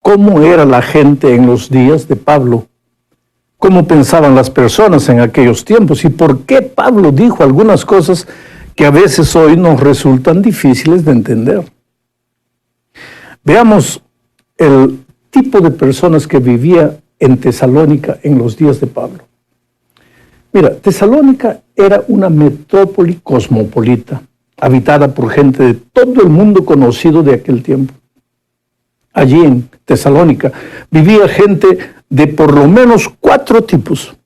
cómo era la gente en los días de Pablo, cómo pensaban las personas en aquellos tiempos y por qué Pablo dijo algunas cosas que a veces hoy nos resultan difíciles de entender. Veamos el tipo de personas que vivía en Tesalónica en los días de Pablo. Mira, Tesalónica era una metrópoli cosmopolita, habitada por gente de todo el mundo conocido de aquel tiempo. Allí en Tesalónica vivía gente de por lo menos 4 tipos.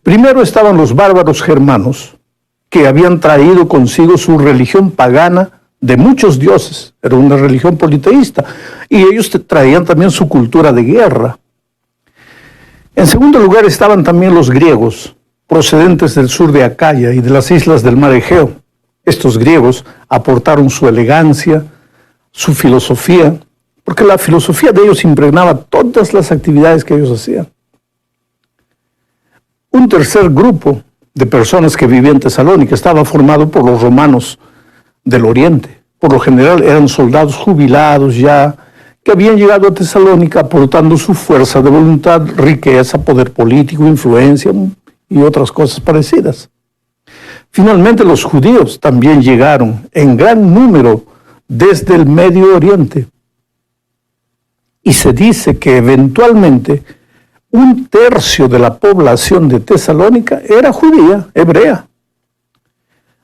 Primero estaban los bárbaros germanos, que habían traído consigo su religión pagana de muchos dioses. Era una religión politeísta, y ellos traían también su cultura de guerra. En segundo lugar estaban también los griegos, procedentes del sur de Acaya y de las islas del mar Egeo. Estos griegos aportaron su elegancia, su filosofía, porque la filosofía de ellos impregnaba todas las actividades que ellos hacían. Un tercer grupo de personas que vivían en Tesalónica estaba formado por los romanos del Oriente. Por lo general eran soldados jubilados ya, que habían llegado a Tesalónica aportando su fuerza de voluntad, riqueza, poder político, influencia y otras cosas parecidas. Finalmente los judíos también llegaron en gran número desde el Medio Oriente. Y se dice que eventualmente 1/3 de la población de Tesalónica era judía, hebrea.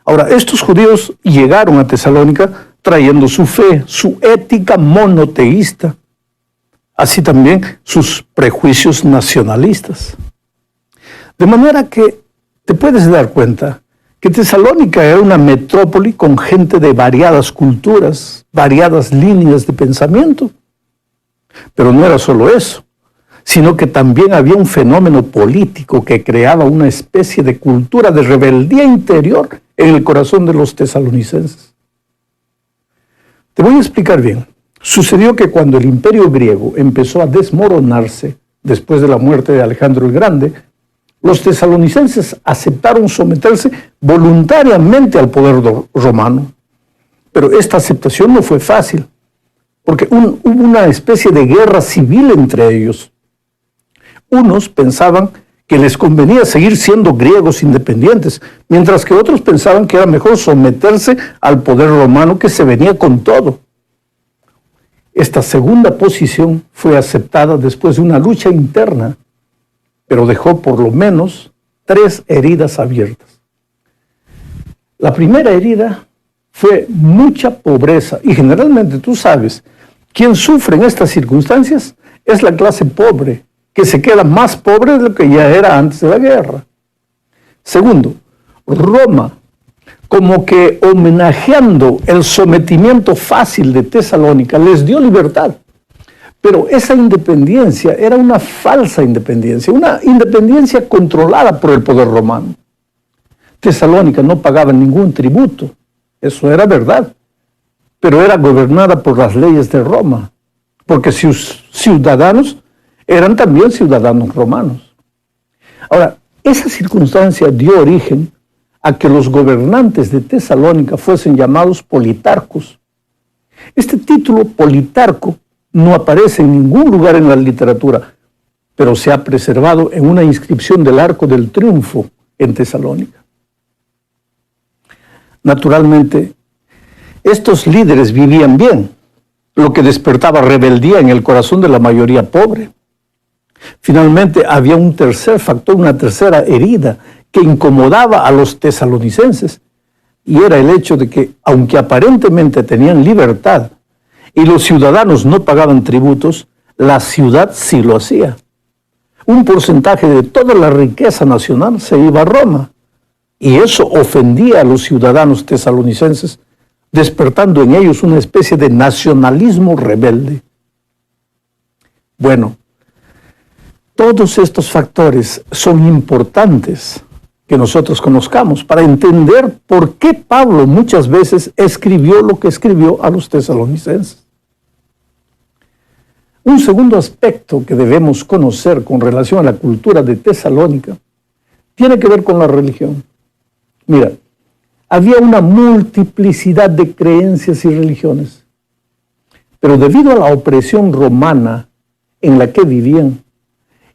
Ahora, estos judíos llegaron a Tesalónica trayendo su fe, su ética monoteísta, así también sus prejuicios nacionalistas. De manera que te puedes dar cuenta que Tesalónica era una metrópoli con gente de variadas culturas, variadas líneas de pensamiento. Pero no era solo eso, sino que también había un fenómeno político que creaba una especie de cultura de rebeldía interior en el corazón de los tesalonicenses. Te voy a explicar bien. Sucedió que cuando el imperio griego empezó a desmoronarse después de la muerte de Alejandro el Grande, los tesalonicenses aceptaron someterse voluntariamente al poder romano. Pero esta aceptación no fue fácil, porque hubo una especie de guerra civil entre ellos. Unos pensaban que les convenía seguir siendo griegos independientes, mientras que otros pensaban que era mejor someterse al poder romano que se venía con todo. Esta segunda posición fue aceptada después de una lucha interna, pero dejó por lo menos 3 heridas abiertas. La primera herida fue mucha pobreza, y generalmente tú sabes, quien sufre en estas circunstancias es la clase pobre, que se queda más pobre de lo que ya era antes de la guerra. Segundo, Roma, como que homenajeando el sometimiento fácil de Tesalónica, les dio libertad. Pero esa independencia era una falsa independencia, una independencia controlada por el poder romano. Tesalónica no pagaba ningún tributo, eso era verdad, pero era gobernada por las leyes de Roma, porque sus ciudadanos eran también ciudadanos romanos. Ahora, esa circunstancia dio origen a que los gobernantes de Tesalónica fuesen llamados politarcos. Este título politarco no aparece en ningún lugar en la literatura, pero se ha preservado en una inscripción del Arco del Triunfo en Tesalónica. Naturalmente, estos líderes vivían bien, lo que despertaba rebeldía en el corazón de la mayoría pobre. Finalmente, había un tercer factor, una tercera herida que incomodaba a los tesalonicenses, y era el hecho de que, aunque aparentemente tenían libertad y los ciudadanos no pagaban tributos, la ciudad sí lo hacía. Un porcentaje de toda la riqueza nacional se iba a Roma, y eso ofendía a los ciudadanos tesalonicenses, despertando en ellos una especie de nacionalismo rebelde. Bueno, todos estos factores son importantes que nosotros conozcamos para entender por qué Pablo muchas veces escribió lo que escribió a los tesalonicenses. Un segundo aspecto que debemos conocer con relación a la cultura de Tesalónica tiene que ver con la religión. Mira, había una multiplicidad de creencias y religiones. Pero debido a la opresión romana en la que vivían,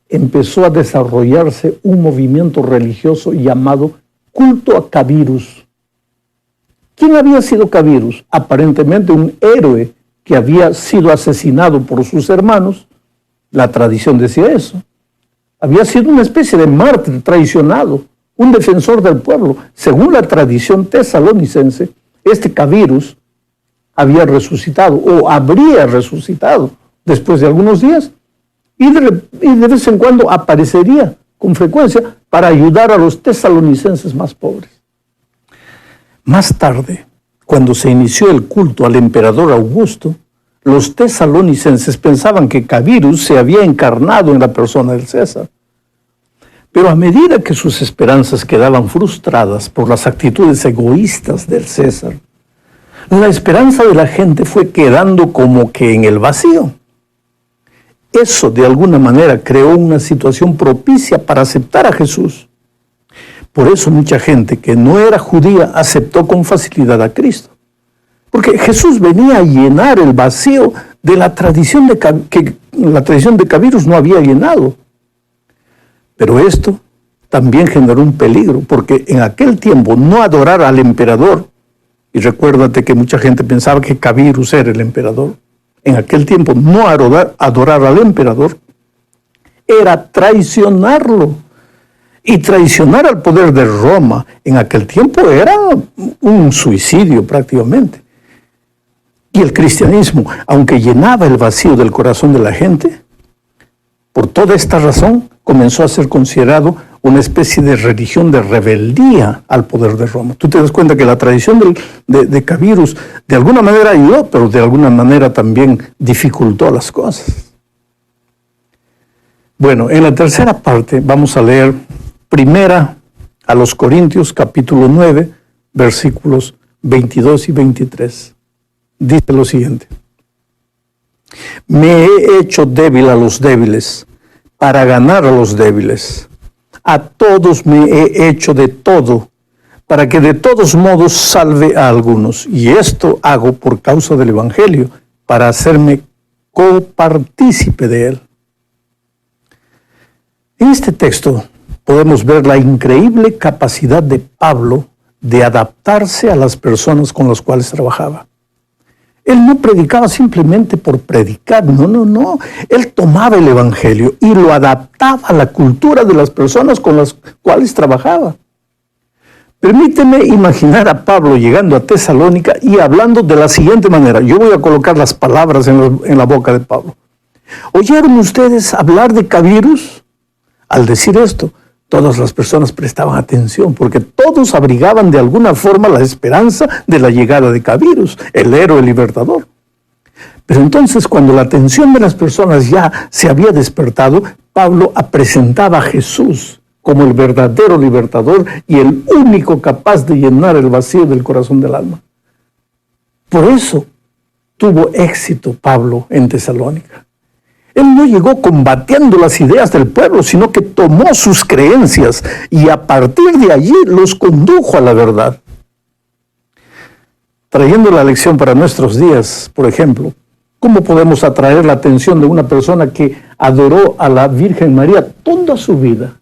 empezó a desarrollarse un movimiento religioso llamado culto a Cabirus. ¿Quién había sido Cabirus? Aparentemente un héroe que había sido asesinado por sus hermanos. La tradición decía eso. Había sido una especie de mártir traicionado, un defensor del pueblo. Según la tradición tesalonicense, este Cabirus había resucitado o habría resucitado después de algunos días y de vez en cuando aparecería con frecuencia para ayudar a los tesalonicenses más pobres. Más tarde, cuando se inició el culto al emperador Augusto, los tesalonicenses pensaban que Cabirus se había encarnado en la persona del César. Pero a medida que sus esperanzas quedaban frustradas por las actitudes egoístas del César, la esperanza de la gente fue quedando como que en el vacío. Eso de alguna manera creó una situación propicia para aceptar a Jesús. Por eso mucha gente que no era judía aceptó con facilidad a Cristo. Porque Jesús venía a llenar el vacío de la tradición que la tradición de Cabirus no había llenado. Pero esto también generó un peligro, porque en aquel tiempo no adorar al emperador, y recuérdate que mucha gente pensaba que Cabirus era el emperador, en aquel tiempo no adorar al emperador era traicionarlo. Y traicionar al poder de Roma en aquel tiempo era un suicidio prácticamente. Y el cristianismo, aunque llenaba el vacío del corazón de la gente, por toda esta razón comenzó a ser considerado una especie de religión de rebeldía al poder de Roma. Tú te das cuenta que la tradición de Cabirus de alguna manera ayudó, pero de alguna manera también dificultó las cosas. Bueno, en la tercera parte vamos a leer Primera a los Corintios, capítulo 9, versículos 22 y 23. Dice lo siguiente: me he hecho débil a los débiles, para ganar a los débiles. A todos me he hecho de todo, para que de todos modos salve a algunos. Y esto hago por causa del Evangelio, para hacerme copartícipe de él. En este texto podemos ver la increíble capacidad de Pablo de adaptarse a las personas con las cuales trabajaba. Él no predicaba simplemente por predicar, no. Él tomaba el Evangelio y lo adaptaba a la cultura de las personas con las cuales trabajaba. Permíteme imaginar a Pablo llegando a Tesalónica y hablando de la siguiente manera. Yo voy a colocar las palabras en la boca de Pablo. ¿Oyeron ustedes hablar de Cabirus? Al decir esto, todas las personas prestaban atención porque todos abrigaban de alguna forma la esperanza de la llegada de Cabirus, el héroe libertador. Pero entonces, cuando la atención de las personas ya se había despertado, Pablo presentaba a Jesús como el verdadero libertador y el único capaz de llenar el vacío del corazón del alma. Por eso tuvo éxito Pablo en Tesalónica. Él no llegó combatiendo las ideas del pueblo, sino que tomó sus creencias y a partir de allí los condujo a la verdad. Trayendo la lección para nuestros días, por ejemplo, ¿cómo podemos atraer la atención de una persona que adoró a la Virgen María toda su vida?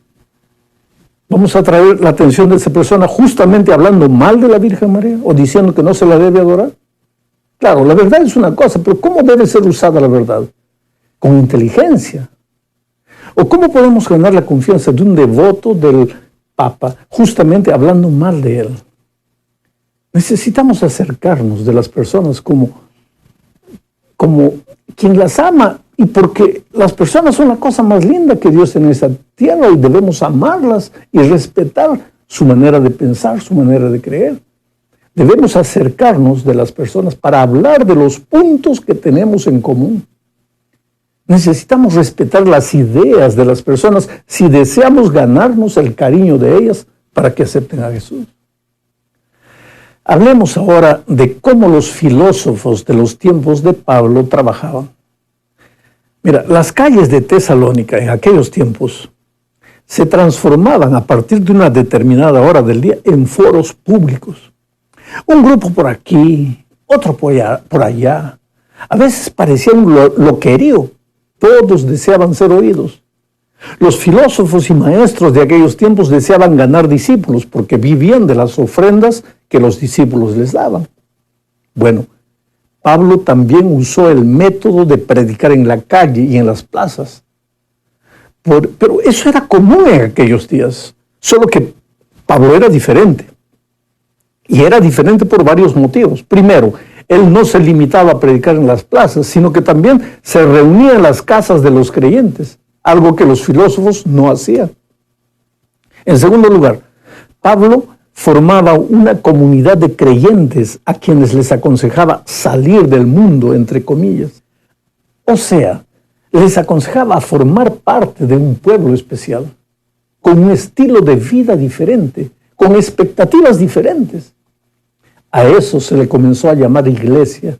¿Vamos a atraer la atención de esa persona justamente hablando mal de la Virgen María o diciendo que no se la debe adorar? Claro, la verdad es una cosa, pero ¿cómo debe ser usada la verdad? Con inteligencia. ¿O cómo podemos ganar la confianza de un devoto del Papa justamente hablando mal de él? Necesitamos acercarnos de las personas como quien las ama, y porque las personas son la cosa más linda que Dios tiene en esta tierra y debemos amarlas y respetar su manera de pensar, su manera de creer. Debemos acercarnos de las personas para hablar de los puntos que tenemos en común. Necesitamos respetar las ideas de las personas si deseamos ganarnos el cariño de ellas para que acepten a Jesús. Hablemos ahora de cómo los filósofos de los tiempos de Pablo trabajaban. Mira, las calles de Tesalónica en aquellos tiempos se transformaban a partir de una determinada hora del día en foros públicos. Un grupo por aquí, otro por allá. A veces parecía un loquerío. Todos deseaban ser oídos. Los filósofos y maestros de aquellos tiempos deseaban ganar discípulos porque vivían de las ofrendas que los discípulos les daban. Bueno, Pablo también usó el método de predicar en la calle y en las plazas. Pero eso era común en aquellos días, solo que Pablo era diferente. Y era diferente por varios motivos. Primero, él no se limitaba a predicar en las plazas, sino que también se reunía en las casas de los creyentes, algo que los filósofos no hacían. En segundo lugar, Pablo formaba una comunidad de creyentes a quienes les aconsejaba salir del mundo, entre comillas. O sea, les aconsejaba formar parte de un pueblo especial, con un estilo de vida diferente, con expectativas diferentes. A eso se le comenzó a llamar iglesia,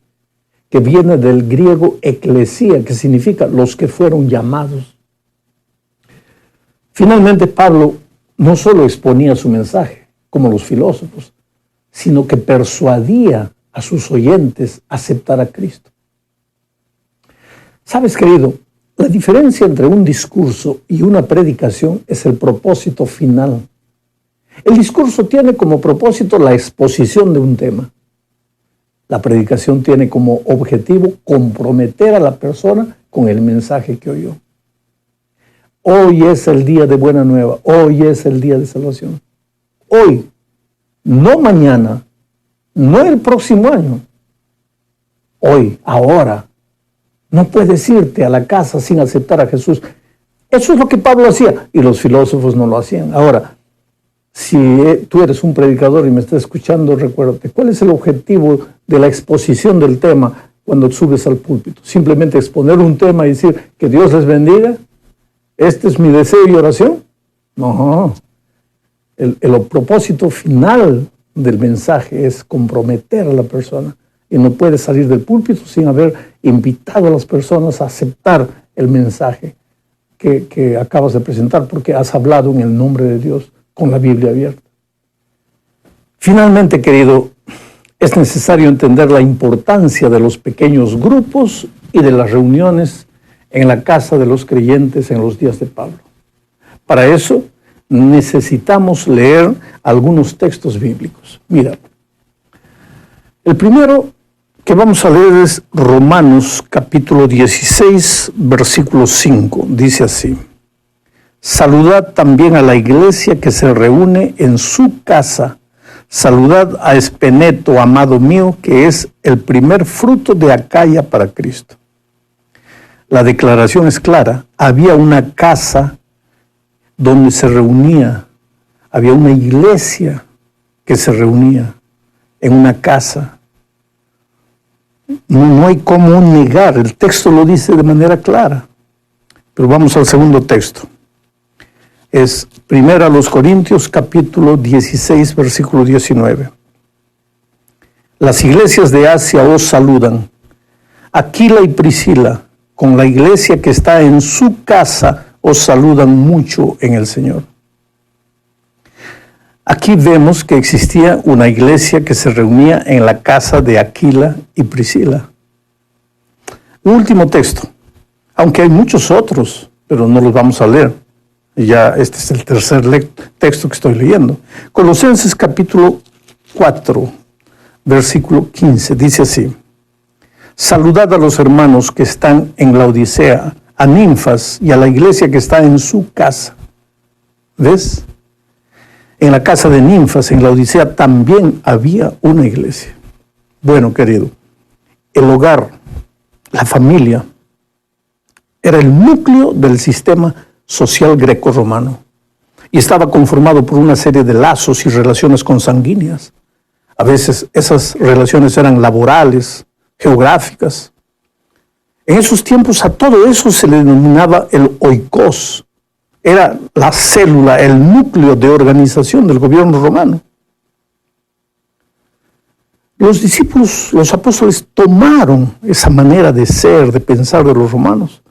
que viene del griego eclesía, que significa los que fueron llamados. Finalmente, Pablo no solo exponía su mensaje, como los filósofos, sino que persuadía a sus oyentes a aceptar a Cristo. ¿Sabes, querido? La diferencia entre un discurso y una predicación es el propósito final. El discurso tiene como propósito la exposición de un tema. La predicación tiene como objetivo comprometer a la persona con el mensaje que oyó. Hoy es el día de buena nueva, hoy es el día de salvación. Hoy, no mañana, no el próximo año. Hoy, ahora. No puedes irte a la casa sin aceptar a Jesús. Eso es lo que Pablo hacía y los filósofos no lo hacían. Ahora, si tú eres un predicador y me estás escuchando, recuérdate, ¿cuál es el objetivo de la exposición del tema cuando subes al púlpito? ¿Simplemente exponer un tema y decir que Dios les bendiga? ¿Este es mi deseo y oración? No. El propósito final del mensaje es comprometer a la persona. Y no puedes salir del púlpito sin haber invitado a las personas a aceptar el mensaje que acabas de presentar, porque has hablado en el nombre de Dios con la Biblia abierta. Finalmente, querido, es necesario entender la importancia de los pequeños grupos y de las reuniones en la casa de los creyentes en los días de Pablo. Para eso necesitamos leer algunos textos bíblicos. Mira, el primero que vamos a leer es Romanos capítulo 16, versículo 5. Dice así: saludad también a la iglesia que se reúne en su casa. Saludad a Espeneto, amado mío, que es el primer fruto de Acaya para Cristo. La declaración es clara. Había una casa donde se reunía. Había una iglesia que se reunía en una casa. No hay cómo negar, el texto lo dice de manera clara. Pero vamos al segundo texto. Es 1 Corintios capítulo 16, versículo 19. Las iglesias de Asia os saludan. Aquila y Priscila, con la iglesia que está en su casa, os saludan mucho en el Señor. Aquí vemos que existía una iglesia que se reunía en la casa de Aquila y Priscila. Último texto, aunque hay muchos otros, pero no los vamos a leer. Ya este es el tercer texto que estoy leyendo. Colosenses capítulo 4, versículo 15, dice así: saludad a los hermanos que están en Laodicea, a Ninfas y a la iglesia que está en su casa. ¿Ves? En la casa de Ninfas, en Laodicea, también había una iglesia. Bueno, querido, el hogar, la familia, era el núcleo del sistema social greco-romano y estaba conformado por una serie de lazos y relaciones consanguíneas. A veces esas relaciones eran laborales, geográficas. En esos tiempos a todo eso se le denominaba el oikos. Era la célula, el núcleo de organización del gobierno romano. Los discípulos, los apóstoles, tomaron esa manera de ser, de pensar de los romanos.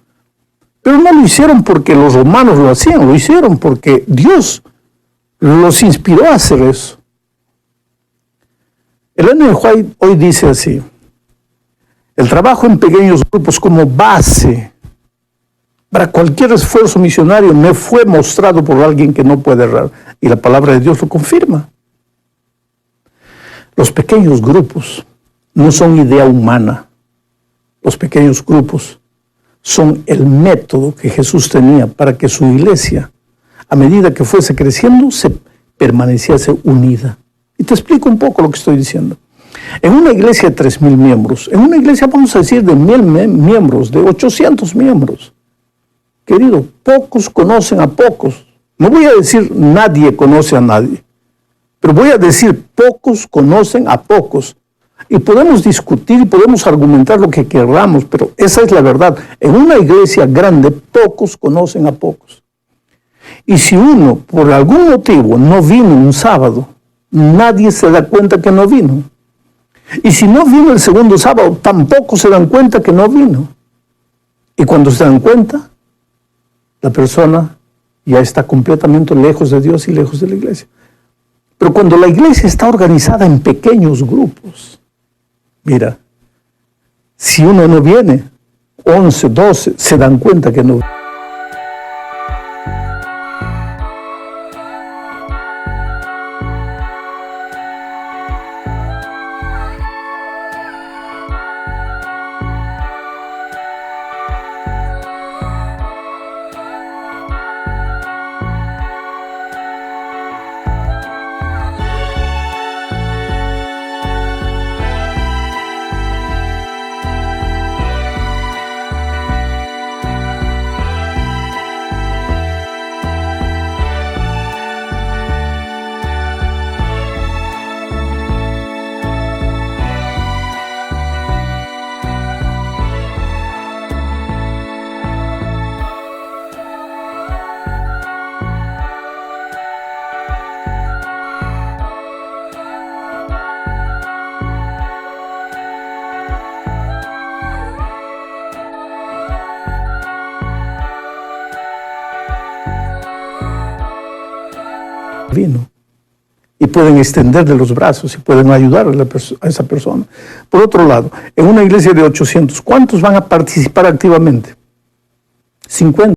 Pero no lo hicieron porque los romanos lo hacían, lo hicieron porque Dios los inspiró a hacer eso. Ellen White hoy dice así: El trabajo en pequeños grupos como base para cualquier esfuerzo misionario me fue mostrado por alguien que no puede errar. Y la palabra de Dios lo confirma. Los pequeños grupos no son idea humana. Los pequeños grupos son el método que Jesús tenía para que su iglesia, a medida que fuese creciendo, se permaneciese unida. Y te explico un poco lo que estoy diciendo. En una iglesia de 3,000 miembros, en una iglesia, vamos a decir, de 1,000 miembros, de 800 miembros, querido, pocos conocen a pocos. No voy a decir nadie conoce a nadie, pero voy a decir pocos conocen a pocos. Y podemos discutir y podemos argumentar lo que queramos, pero esa es la verdad. En una iglesia grande, pocos conocen a pocos. Y si uno, por algún motivo, no vino un sábado, nadie se da cuenta que no vino. Y si no vino el segundo sábado, tampoco se dan cuenta que no vino. Y cuando se dan cuenta, la persona ya está completamente lejos de Dios y lejos de la iglesia. Pero cuando la iglesia está organizada en pequeños grupos, mira, si uno no viene, 11, 12 se dan cuenta que no viene. Vino. Y pueden extenderle los brazos y pueden ayudar a esa persona. Por otro lado, en una iglesia de 800, ¿cuántos van a participar activamente? 50.